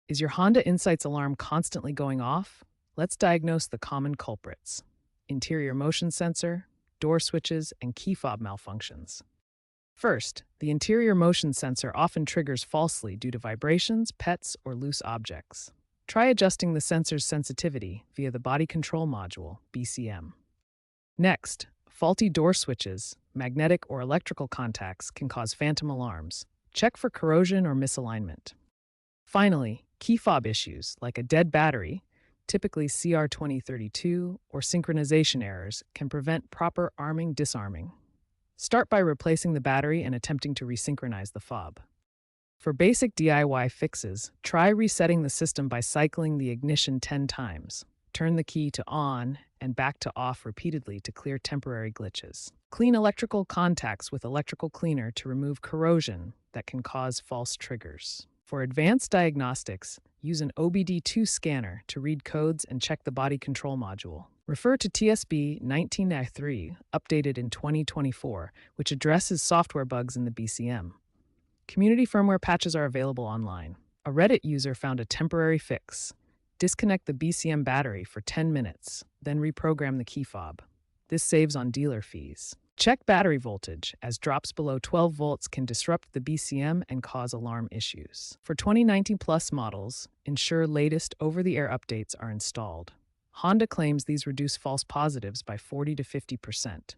Is your Honda Insight's alarm constantly going off? Let's diagnose the common culprits: interior motion sensor, door switches, and key fob malfunctions. First, the interior motion sensor often triggers falsely due to vibrations, pets, or loose objects. Try adjusting the sensor's sensitivity via the Body Control Module, BCM. Next, faulty door switches, magnetic or electrical contacts can cause phantom alarms. Check for corrosion or misalignment. Finally, key fob issues like a dead battery, typically CR2032, or synchronization errors can prevent proper arming-disarming. Start by replacing the battery and attempting to resynchronize the fob. For basic DIY fixes, try resetting the system by cycling the ignition 10 times. Turn the key to on and back to off repeatedly to clear temporary glitches. Clean electrical contacts with electrical cleaner to remove corrosion that can cause false triggers. For advanced diagnostics, use an OBD2 scanner to read codes and check the body control module. Refer to TSB 19-3, updated in 2024, which addresses software bugs in the BCM. Community firmware patches are available online. A Reddit user found a temporary fix. Disconnect the BCM battery for 10 minutes, then reprogram the key fob. This saves on dealer fees. Check battery voltage, as drops below 12 volts can disrupt the BCM and cause alarm issues. For 2019 plus models, ensure latest over-the-air updates are installed. Honda claims these reduce false positives by 40 to 50%.